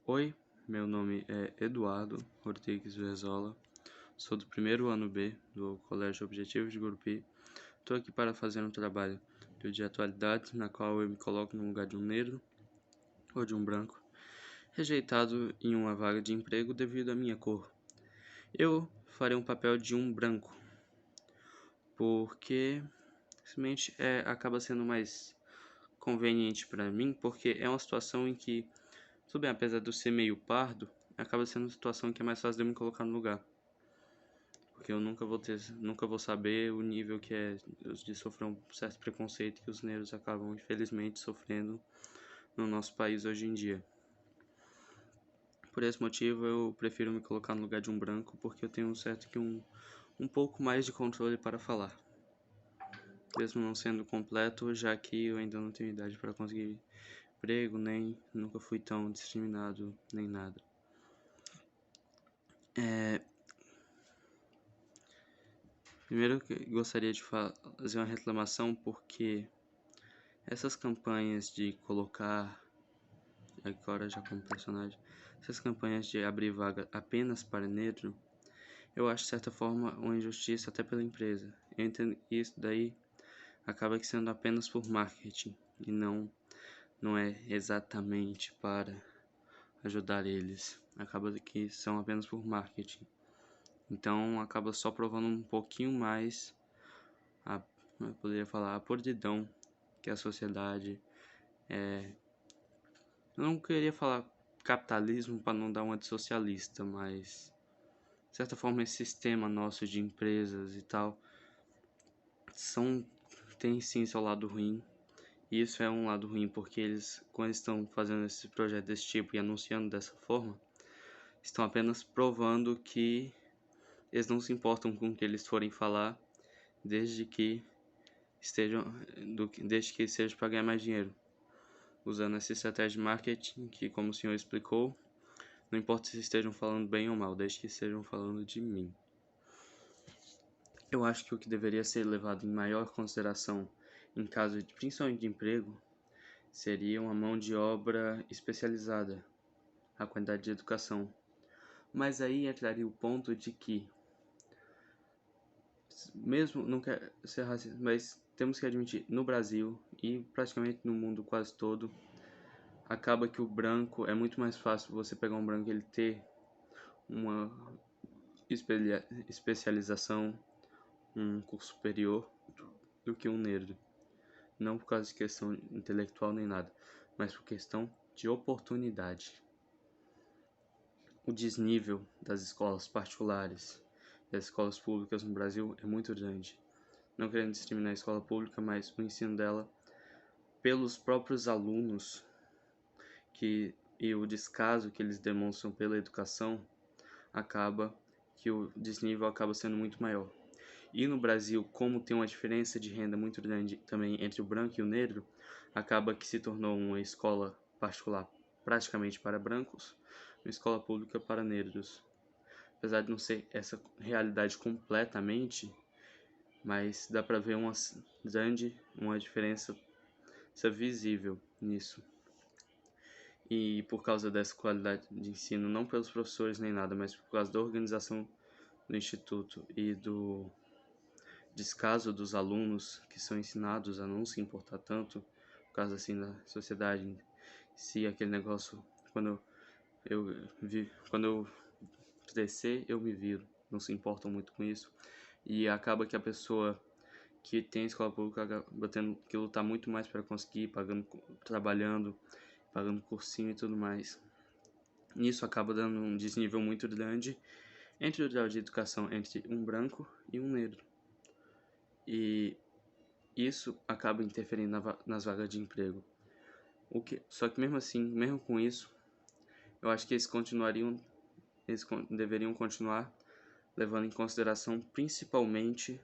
Oi, meu nome é Eduardo Rodrigues Verzola, sou do primeiro ano B do Colégio Objetivo de Gurupi. Estou aqui para fazer um trabalho de atualidade, na qual eu me coloco no lugar de um negro ou de um branco, rejeitado em uma vaga de emprego devido à minha cor. Eu farei um papel de um branco, porque simplesmente acaba sendo mais conveniente para mim, porque é uma situação em que, tudo bem, apesar de eu ser meio pardo, acaba sendo uma situação que é mais fácil de eu me colocar no lugar. Porque eu nunca vou saber o nível que é de sofrer um certo preconceito que os negros acabam, infelizmente, sofrendo no nosso país hoje em dia. Por esse motivo, eu prefiro me colocar no lugar de um branco, porque eu tenho um pouco mais de controle para falar. Mesmo não sendo completo, já que eu ainda não tenho idade para conseguir emprego, nem nunca fui tão discriminado, nem nada. Primeiro, eu gostaria de fazer uma reclamação, porque essas campanhas de colocar, agora já como personagem, essas campanhas de abrir vaga apenas para negro, eu acho de certa forma uma injustiça até pela empresa. Eu entendo que isso daí acaba sendo apenas por marketing e não é exatamente para ajudar eles. Acaba que são apenas por marketing. Então acaba só provando um pouquinho mais eu poderia falar, a podridão que a sociedade Eu não queria falar capitalismo para não dar uma de socialista, mas de certa forma esse sistema nosso de empresas e tal tem sim seu lado ruim. E isso é um lado ruim porque quando estão fazendo esse projeto desse tipo e anunciando dessa forma, estão apenas provando que eles não se importam com o que eles forem falar, desde que desde que seja para ganhar mais dinheiro, usando essa estratégia de marketing que, como o senhor explicou, não importa se estejam falando bem ou mal, desde que estejam falando de mim. Eu acho que o que deveria ser levado em maior consideração em caso de principalmente de emprego seria uma mão de obra especializada, a quantidade de educação. Mas aí entraria o ponto de que, mesmo não quero ser racista, mas temos que admitir, no Brasil e praticamente no mundo quase todo, acaba que o branco é muito mais fácil você pegar um branco e ele ter uma especialização, um curso superior, do que um negro. Não por causa de questão intelectual nem nada, mas por questão de oportunidade. O desnível das escolas particulares e das escolas públicas no Brasil é muito grande. Não querendo discriminar a escola pública, mas o ensino dela, pelos próprios alunos e o descaso que eles demonstram pela educação, acaba que o desnível acaba sendo muito maior. E no Brasil, como tem uma diferença de renda muito grande também entre o branco e o negro, acaba que se tornou uma escola particular praticamente para brancos, uma escola pública para negros. Apesar de não ser essa realidade completamente, mas dá para ver uma diferença visível nisso. E por causa dessa qualidade de ensino, não pelos professores nem nada, mas por causa da organização do instituto e do descaso dos alunos que são ensinados a não se importar tanto, por causa assim da sociedade, se aquele negócio, quando eu crescer eu me viro, não se importam muito com isso, e acaba que a pessoa que tem escola pública acaba tendo que lutar muito mais para conseguir, trabalhando, pagando cursinho e tudo mais. Isso acaba dando um desnível muito grande entre o grau de educação entre um branco e um negro. E isso acaba interferindo nas vagas de emprego. Só que mesmo assim, mesmo com isso, eu acho que eles deveriam continuar levando em consideração principalmente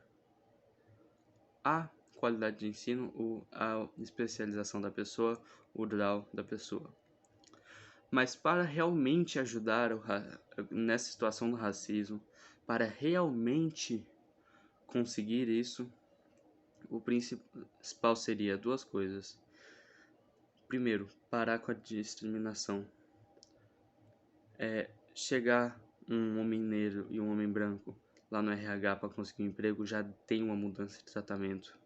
a qualidade de ensino, a especialização da pessoa, o grau da pessoa. Mas para realmente ajudar nessa situação do racismo, para realmente conseguir isso, o principal seria duas coisas. Primeiro, parar com a discriminação. chegar um homem negro e um homem branco lá no RH para conseguir um emprego, já tem uma mudança de tratamento,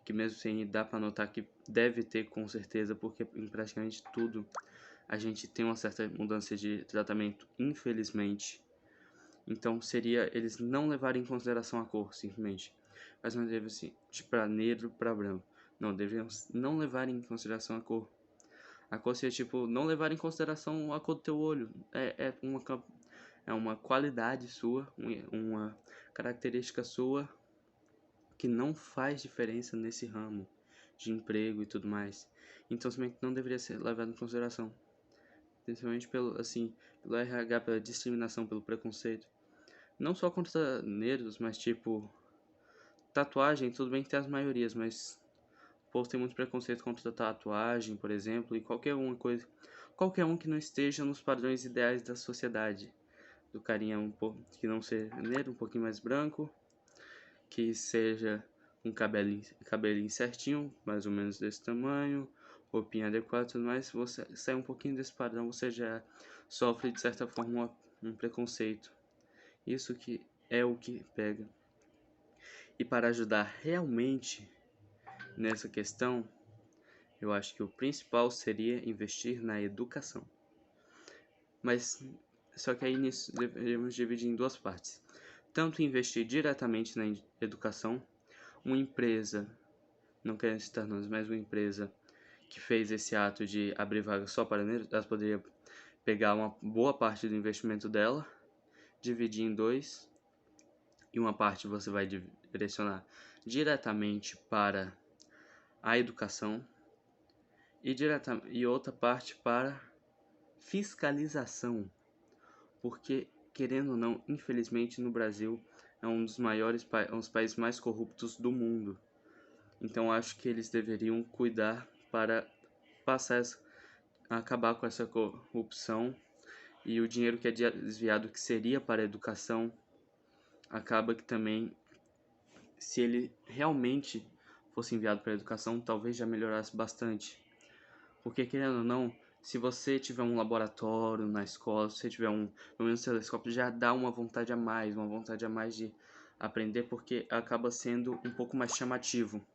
que mesmo sem ir dá para notar que deve ter com certeza, porque em praticamente tudo a gente tem uma certa mudança de tratamento, infelizmente. Então seria eles não levarem em consideração a cor, simplesmente. Mas não deve assim, de para negro para branco. Não, deveriam não levar em consideração a cor. A cor seria tipo, não levar em consideração a cor do teu olho. É uma qualidade sua, uma característica sua que não faz diferença nesse ramo de emprego e tudo mais. Então, simplesmente não deveria ser levado em consideração. Principalmente pelo RH, pela discriminação, pelo preconceito. Não só contra negros, mas tipo, tatuagem, tudo bem que tem as maiorias, mas o povo tem muito preconceito contra tatuagem, por exemplo, e qualquer um que não esteja nos padrões ideais da sociedade. Do carinha que não seja negro, um pouquinho mais branco, que seja um cabelinho certinho, mais ou menos desse tamanho, roupinha adequada e tudo mais. Se você sair um pouquinho desse padrão, você já sofre de certa forma um preconceito. Isso que é o que pega. E para ajudar realmente nessa questão, eu acho que o principal seria investir na educação. Mas só que aí nisso devemos dividir em duas partes. Tanto investir diretamente na educação, uma empresa, não quero citar nomes, mas uma empresa que fez esse ato de abrir vagas só para negros, ela poderia pegar uma boa parte do investimento dela, dividir em dois, e uma parte você vai direcionar diretamente para a educação e outra parte para fiscalização, porque querendo ou não, infelizmente no Brasil é um dos um dos países mais corruptos do mundo. Então acho que eles deveriam cuidar para acabar com essa corrupção, e o dinheiro que é desviado que seria para a educação acaba que também, se ele realmente fosse enviado para a educação, talvez já melhorasse bastante. Porque querendo ou não, se você tiver um laboratório na escola, se você tiver pelo menos um telescópio, já dá uma vontade a mais de aprender, porque acaba sendo um pouco mais chamativo.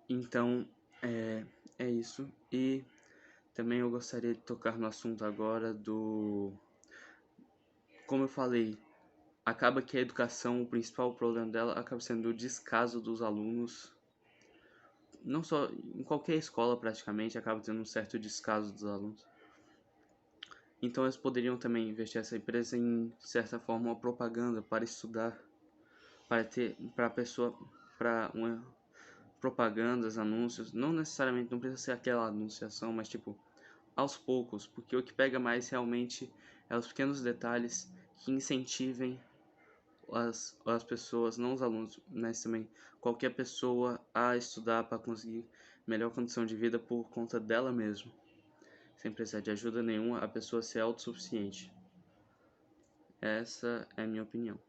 Então, é isso. E também eu gostaria de tocar no assunto agora como eu falei, acaba que a educação, o principal problema dela acaba sendo o descaso dos alunos. Não só em qualquer escola praticamente acaba tendo um certo descaso dos alunos. Então eles poderiam também investir essa empresa em certa forma uma propaganda para estudar, para a pessoa, para uma propagandas, anúncios, não necessariamente não precisa ser aquela anunciação, mas tipo aos poucos, porque o que pega mais realmente é os pequenos detalhes que incentivem as pessoas, não os alunos, mas também qualquer pessoa a estudar para conseguir melhor condição de vida por conta dela mesma, sem precisar de ajuda nenhuma, a pessoa ser autossuficiente. Essa é a minha opinião.